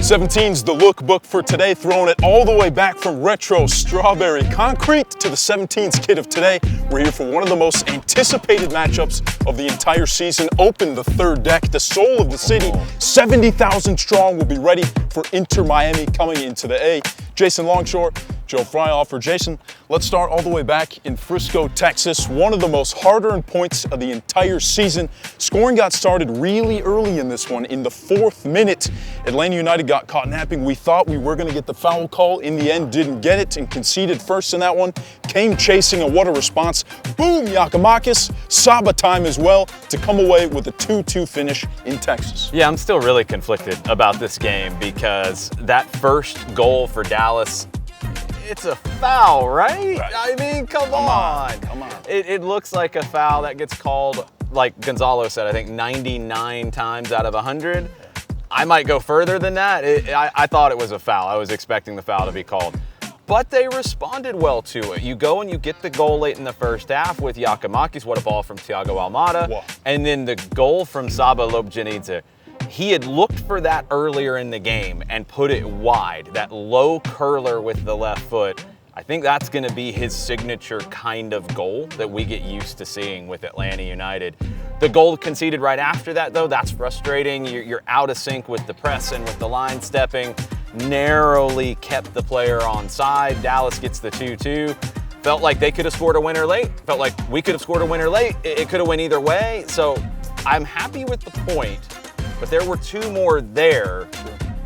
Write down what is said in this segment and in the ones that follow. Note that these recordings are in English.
17's the lookbook for today, throwing it all the way back from retro strawberry concrete to the 17's kid of today. We're here for one of the most anticipated matchups of the entire season. Open the third deck, the soul of the city, 70,000 strong, will be ready for Inter Miami coming into the A. Jason Longshore, Joe Fryhoff for Jason. Let's start all the way back in Frisco, Texas. One of the most hard-earned points of the entire season. Scoring got started really early in this one. In the 4th minute, Atlanta United got caught napping. We thought we were going to get the foul call. In the end, didn't get it and conceded first in that one. Came chasing, and what a response. Boom, Giakoumakis. Saba time as well to come away with a 2-2 finish in Texas. Yeah, I'm still really conflicted about this game because that first goal for Dallas, it's a foul, right? I mean, come on. It looks like a foul that gets called, like Gonzalo said, I think 99 times out of 100. I might go further than that. I thought it was a foul. I was expecting the foul to be called. But they responded well to it. You go and you get the goal late in the first half with Giakoumakis. What a ball from Thiago Almada. Wow. And then the goal from Saba Lobjanidze. He had looked for that earlier in the game and put it wide, that low curler with the left foot. I think that's going to be his signature kind of goal that we get used to seeing with Atlanta United. The goal conceded right after that, though, that's frustrating. You're out of sync with the press and with the line stepping. Narrowly kept the player onside. Dallas gets the 2-2. Felt like they could have scored a winner late. Felt like we could have scored a winner late. It could have went either way. So I'm happy with the point. But there were 2 more there.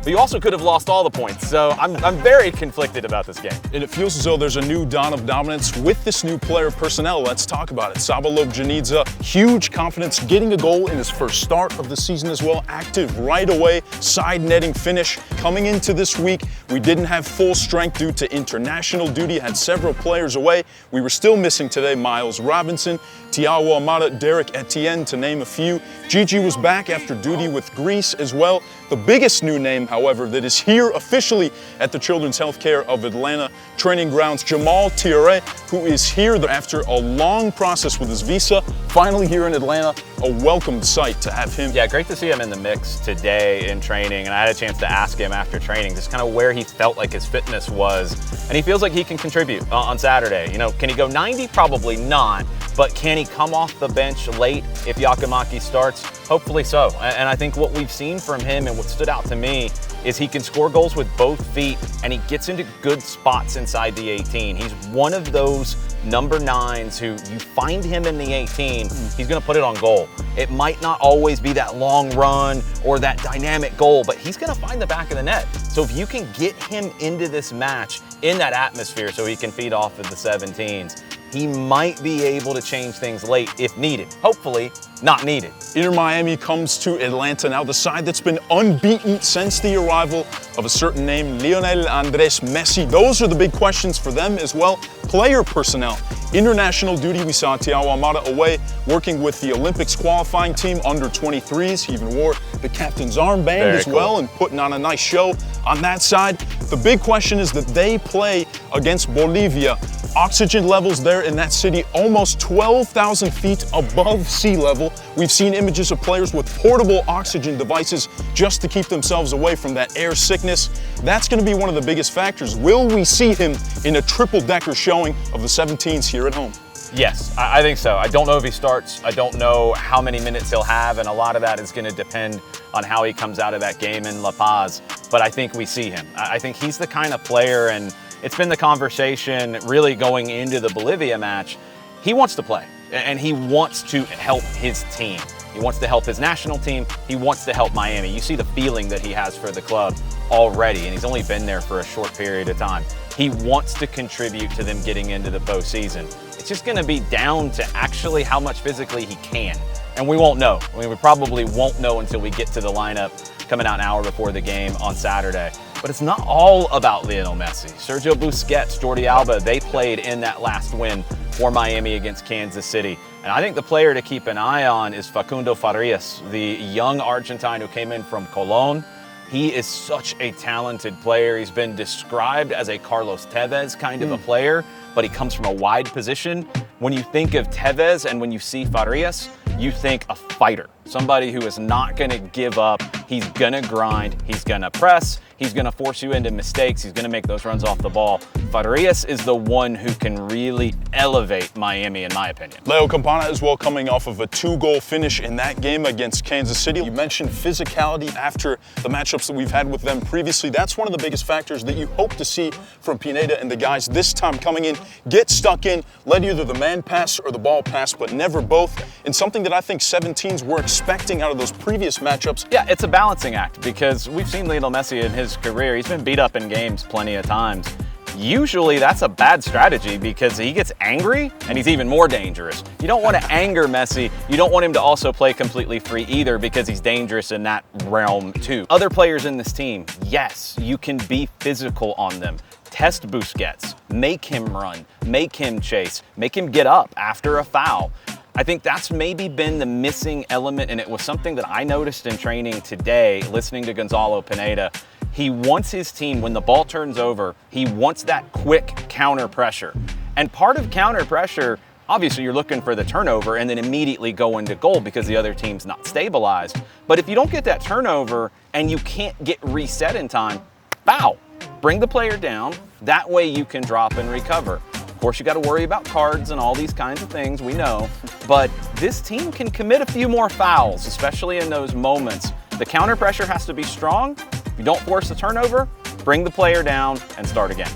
But you also could have lost all the points. So I'm very conflicted about this game. And it feels as though there's a new dawn of dominance with this new player personnel. Let's talk about it. Saba Lobjanidze, huge confidence, getting a goal in his first start of the season as well. Active right away, side netting finish. Coming into this week, we didn't have full strength due to international duty, had several players away. We were still missing today Miles Robinson, Thiago Almada, Derek Etienne, to name a few. Gigi was back after duty with Greece as well. The biggest new name, however, that is here officially at the Children's Healthcare of Atlanta training grounds, Jamal Thiaré, who is here after a long process with his visa, finally here in Atlanta. A welcomed sight to have him. Yeah, great to see him in the mix today in training, and I had a chance to ask him after training just kind of where he felt like his fitness was, and he feels like he can contribute on Saturday. You know, can he go 90? Probably not, but can he come off the bench late if Giakoumakis starts? Hopefully so, and I think what we've seen from him and what stood out to me is he can score goals with both feet, and he gets into good spots inside the 18. He's one of those number 9s who you find him in the 18, he's gonna put it on goal. It might not always be that long run or that dynamic goal, but he's gonna find the back of the net. So if you can get him into this match in that atmosphere so he can feed off of the 17s, he might be able to change things late if needed. Hopefully, not needed. Inter Miami comes to Atlanta now, the side that's been unbeaten since the arrival of a certain name, Lionel Andres Messi. Those are the big questions for them as well. Player personnel. International duty, we saw Thiago Almada away working with the Olympics qualifying team under 23s. He even wore the captain's armband as well and putting on a nice show on that side. The big question is that they play against Bolivia. Oxygen levels there in that city almost 12,000 feet above sea level. We've seen images of players with portable oxygen devices just to keep themselves away from that air sickness. That's going to be one of the biggest factors. Will we see him in a triple-decker showing of the 17s here at home? Yes, I think so. I don't know if he starts. I don't know how many minutes he'll have, and a lot of that is going to depend on how he comes out of that game in La Paz. But I think we see him. I think he's the kind of player, and it's been the conversation really going into the Bolivia match. He wants to play, and he wants to help his team. He wants to help his national team. He wants to help Miami. You see the feeling that he has for the club already, and he's only been there for a short period of time. He wants to contribute to them getting into the postseason. It's just going to be down to actually how much physically he can, and we won't know. I mean, we probably won't know until we get to the lineup coming out an hour before the game on Saturday. But it's not all about Lionel Messi. Sergio Busquets, Jordi Alba, they played in that last win for Miami against Kansas City. And I think the player to keep an eye on is Facundo Farias, the young Argentine who came in from Colón. He is such a talented player. He's been described as a Carlos Tevez kind of a player, but he comes from a wide position. When you think of Tevez and when you see Farias, you think a fighter, somebody who is not going to give up. He's going to grind. He's going to press. He's going to force you into mistakes. He's going to make those runs off the ball. Farias is the one who can really elevate Miami, in my opinion. Leo Campana as well, coming off of a 2-goal finish in that game against Kansas City. You mentioned physicality after the matchups that we've had with them previously. That's one of the biggest factors that you hope to see from Pineda and the guys this time coming in. Get stuck in, let either the man pass or the ball pass, but never both. And something that I think 17s were expecting out of those previous matchups. Yeah, it's a balancing act because we've seen Lionel Messi in his career. He's been beat up in games plenty of times. Usually that's a bad strategy because he gets angry and he's even more dangerous. You don't want to anger Messi. You don't want him to also play completely free either because he's dangerous in that realm too. Other players in this team, yes, you can be physical on them. Test Busquets, make him run, make him chase, make him get up after a foul. I think that's maybe been the missing element, and it was something that I noticed in training today, listening to Gonzalo Pineda. He wants his team, when the ball turns over, he wants that quick counter pressure. And part of counter pressure, obviously you're looking for the turnover and then immediately go into goal because the other team's not stabilized. But if you don't get that turnover and you can't get reset in time, foul. Bring the player down. That way you can drop and recover. Of course, you got to worry about cards and all these kinds of things, we know. But this team can commit a few more fouls, especially in those moments. The counter pressure has to be strong. If you don't force the turnover, bring the player down and start again.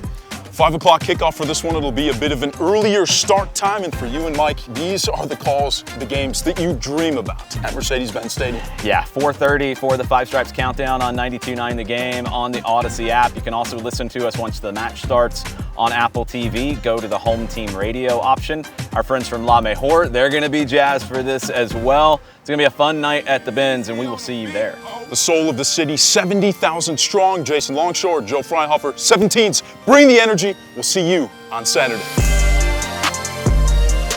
5 o'clock kickoff for this one. It'll be a bit of an earlier start time. And for you and Mike, these are the calls, the games that you dream about at Mercedes-Benz Stadium. Yeah, 4:30 for the Five Stripes Countdown on 92.9 The Game on the Odyssey app. You can also listen to us once the match starts on Apple TV. Go to the home team radio option. Our friends from La Mejor, they're going to be jazzed for this as well. It's going to be a fun night at the Benz, and we will see you there. The soul of the city, 70,000 strong. Jason Longshore, Joe Freihofer, 17s, bring the energy. We'll see you on Saturday.